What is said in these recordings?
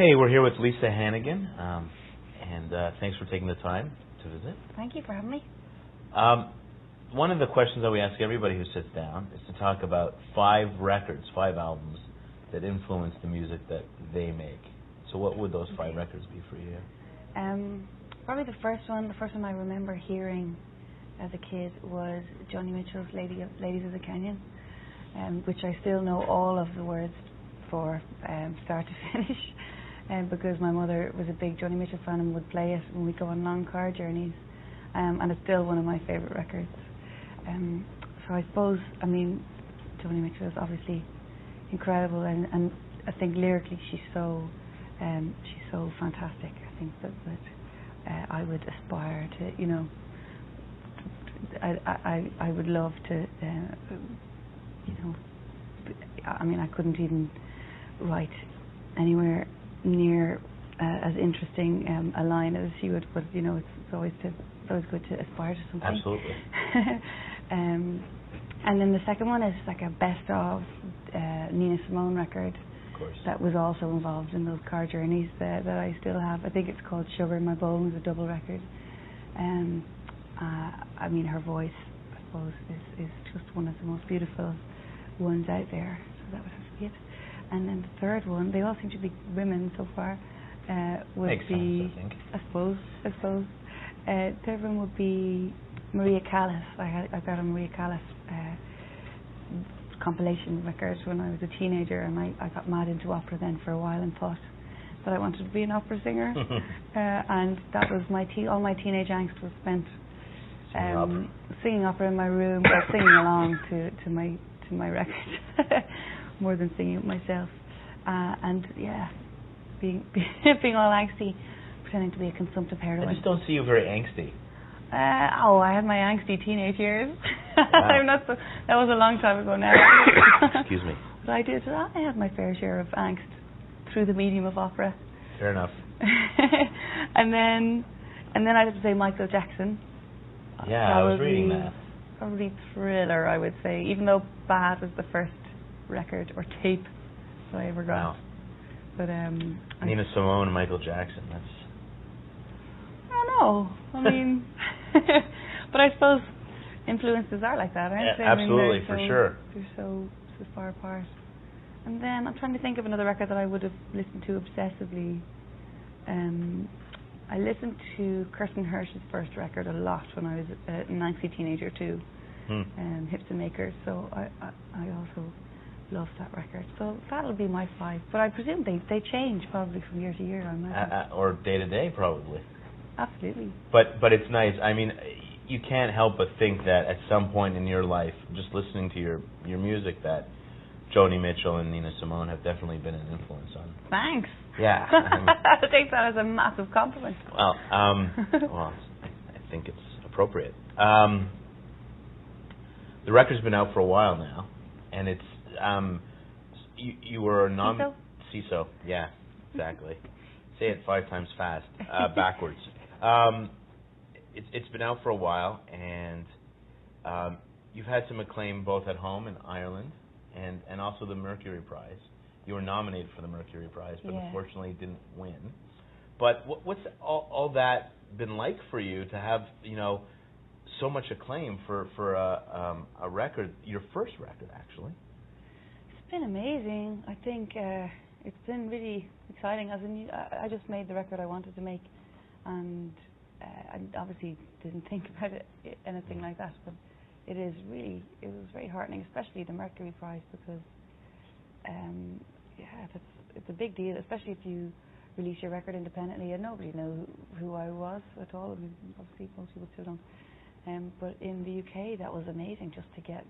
Hey, we're here with Lisa Hannigan, and thanks for taking the time to visit. Thank you for having me. One of the questions that we ask everybody who sits down is to talk about 5 records, 5 albums that influence the music that they make. So what would those 5 records be for you? Probably the first one I remember hearing as a kid was Joni Mitchell's Ladies of the Canyon, which I still know all of the words for, start to finish. Because my mother was a big Joni Mitchell fan and would play it when we go on long car journeys, and it's still one of my favourite records. So I suppose, Joni Mitchell is obviously incredible, and I think lyrically she's so fantastic. I think that I would aspire to, I would love to, I couldn't even write anywhere near as interesting a line as she would, but it's always good to aspire to something. Absolutely. And then the second one is like a best of Nina Simone record. Of course. That was also involved in those car journeys that I still have. I think it's called Sugar in My Bones, a double record. Her voice, I suppose, is just one of the most beautiful ones out there. So that would have to be it. And then the third one, they all seem to be women so far, would Makes be, sense, I suppose. Third one would be Maria Callas. I got a Maria Callas compilation record when I was a teenager, and I got mad into opera then for a while and thought that I wanted to be an opera singer. And that was all my teenage angst was spent singing opera in my room, or singing along to my record. More than singing it myself, and being all angsty, pretending to be a consumptive heroine. I just don't see you very angsty. I had my angsty teenage years. Wow. That was a long time ago now. Excuse me. But I had my fair share of angst through the medium of opera. Fair enough. and then I'd have to say Michael Jackson. Yeah, I was reading that. Probably Thriller, I would say, even though Bad was the first record or tape that I ever got. Wow. But Nina Simone and Michael Jackson, that's... I don't know. But I suppose influences are like that, aren't they? Absolutely, for sure. They're so far apart. And then I'm trying to think of another record that I would have listened to obsessively. I listened to Kirsten Hirsch's first record a lot when I was an angsty teenager too. Hips and Makers. So I also love that record. So that'll be my 5. But I presume they change probably from year to year. I imagine. Or day to day, probably. Absolutely. But it's nice. You can't help but think that at some point in your life, just listening to your music, that Joni Mitchell and Nina Simone have definitely been an influence on. Thanks. Yeah. I take that as a massive compliment. Well, I think it's appropriate. The record's been out for a while now, and it's you were CISO. Yeah, exactly. Say it 5 times fast, backwards. It's been out for a while, and you've had some acclaim both at home in Ireland and also the Mercury Prize. You were nominated for the Mercury Prize, but unfortunately didn't win. But what's all that been like for you to have so much acclaim for a record, your first record actually? It's been amazing. I think it's been really exciting. I just made the record I wanted to make, and I obviously didn't think about anything like that. But it was very heartening, especially the Mercury Prize, because it's a big deal, especially if you release your record independently, and nobody knew who I was at all. Obviously most people still don't. But in the UK, that was amazing, just to get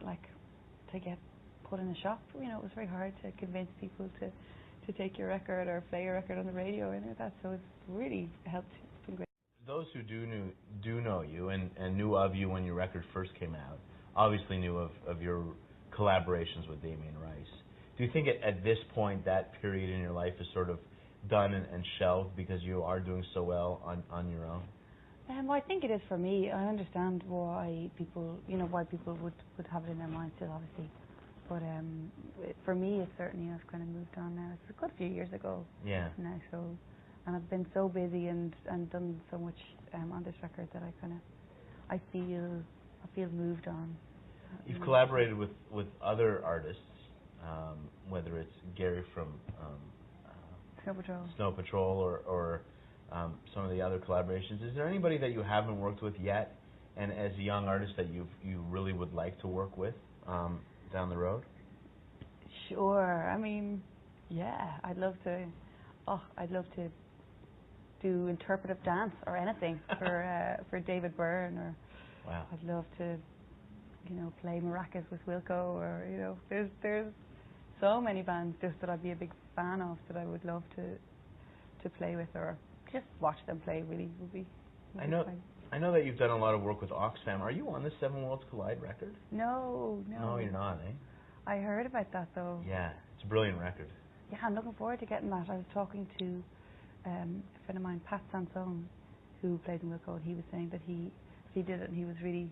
put in a shop. It was very hard to convince people to take your record or play your record on the radio or anything like that. So it's really helped. It's been great. Those who do know you and knew of you when your record first came out, obviously knew of your collaborations with Damien Rice. Do you think at this point that period in your life is sort of done and shelved because you are doing so well on your own? Well, I think it is for me. I understand why people would have it in their mind still, obviously. But for me, it's certainly I've kind of moved on now. It's a good few years ago. Yeah. Now, so, and I've been so busy and done so much on this record that I feel moved on. You've collaborated with other artists, whether it's Gary from Snow Patrol or some of the other collaborations. Is there anybody that you haven't worked with yet, and as a young artist that you really would like to work with down the road? Sure. I mean, yeah, I'd love to do interpretive dance or anything for David Byrne, or wow. I'd love to, play maracas with Wilco, or there's so many bands just that I'd be a big fan of that I would love to play with, or just watch them play. Really would be fun. I know that you've done a lot of work with Oxfam. Are you on the Seven Worlds Collide record? No. No, you're not, eh? I heard about that though. Yeah, it's a brilliant record. Yeah, I'm looking forward to getting that. I was talking to a friend of mine, Pat Sansone, who plays in Wilco, and he was saying that he did it and he really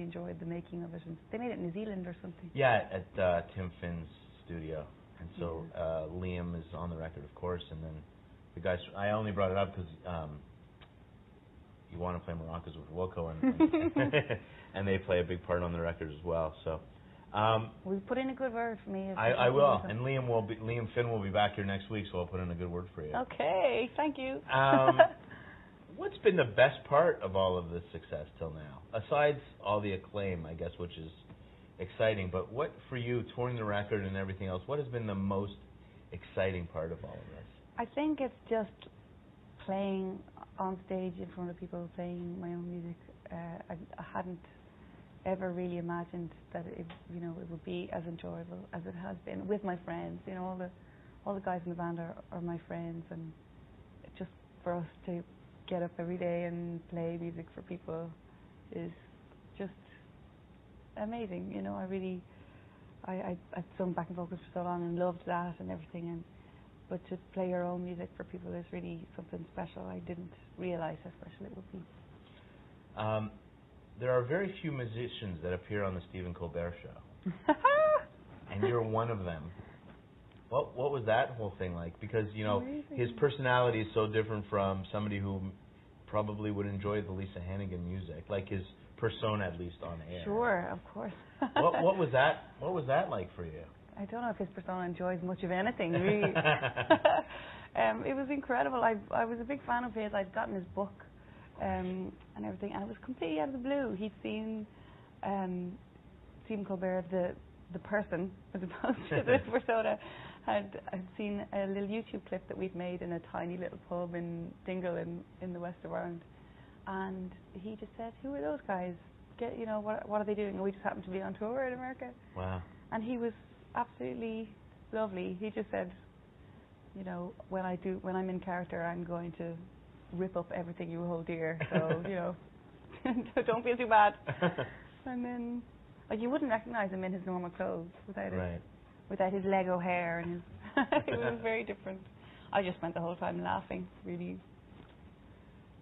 enjoyed the making of it. And they made it in New Zealand or something. Yeah, at Tim Finn's studio. And so Liam is on the record, of course, and then the guys. I only brought it up because you want to play maracas with Wilco, and and they play a big part on the record as well. So we put in a good word for me. I will, and Liam Finn will be back here next week, so I'll put in a good word for you. Okay, thank you. What's been the best part of all of this success till now, aside all the acclaim, I guess, which is exciting? But what for you, touring the record and everything else? What has been the most exciting part of all of this? I think it's just playing on stage in front of people, playing my own music. I hadn't ever really imagined that it would be as enjoyable as it has been with my friends. All the guys in the band are my friends, and just for us to get up every day and play music for people is just amazing. I've sung backing vocals for so long and loved that and everything, but to play your own music for people is really something special. I didn't realize how special it would be. There are very few musicians that appear on the Stephen Colbert Show, and you're one of them. What was that whole thing like? Because Amazing. His personality is so different from somebody who probably would enjoy the Lisa Hannigan music, like his persona, at least on air. Sure, of course. What was that? What was that like for you? I don't know if his persona enjoys much of anything, really. It was incredible. I was a big fan of his. I'd gotten his book and everything, and it was completely out of the blue. He'd seen Stephen Colbert, the person, as opposed to the persona. I'd seen a little YouTube clip that we'd made in a tiny little pub in Dingle in the west of Ireland, and he just said, "Who are those guys? What are they doing?" And we just happened to be on tour in America. Wow. And he was absolutely lovely. He just said, when I'm in character, I'm going to rip up everything you hold dear. So don't feel too bad. And then, you wouldn't recognize him in his normal clothes without his Lego hair and his. It was very different. I just spent the whole time laughing, really.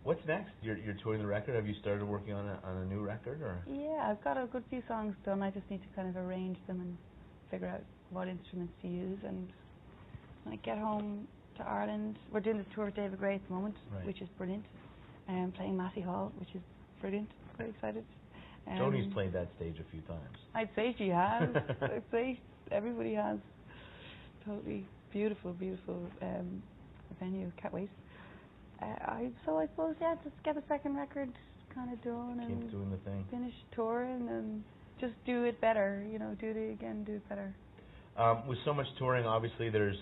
What's next? You're touring the record. Have you started working on a new record, or? Yeah, I've got a good few songs done. I just need to kind of arrange them and figure out what instruments to use. And when I get home to Ireland, we're doing this tour with David Gray at the moment, which is brilliant. Playing Massey Hall, which is brilliant. Very excited. Joni's played that stage a few times. I'd say she has. I'd say everybody has. Totally beautiful venue. Can't wait. I suppose, just get the second record kind of done and keep doing the thing. Finish touring and just do it better. Do it again, do it better. With so much touring, obviously there's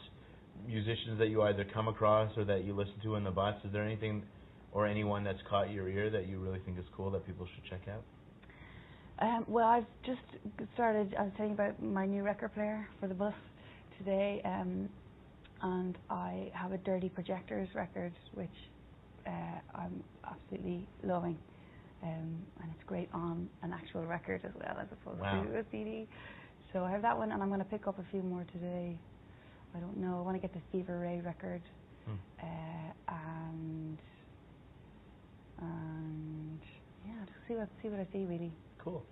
musicians that you either come across or that you listen to in the bus. Is there anything or anyone that's caught your ear that you really think is cool that people should check out? Well, I've just started. I was telling you about my new record player for the bus today, and I have a Dirty Projectors record, which I'm absolutely loving, and it's great on an actual record as well as opposed to a CD. So I have that one, and I'm going to pick up a few more today. I don't know. I want to get the Fever Ray record, and yeah, just see what I see really. Cool.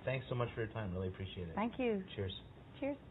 Thanks so much for your time. Really appreciate it. Thank you. Cheers. Cheers.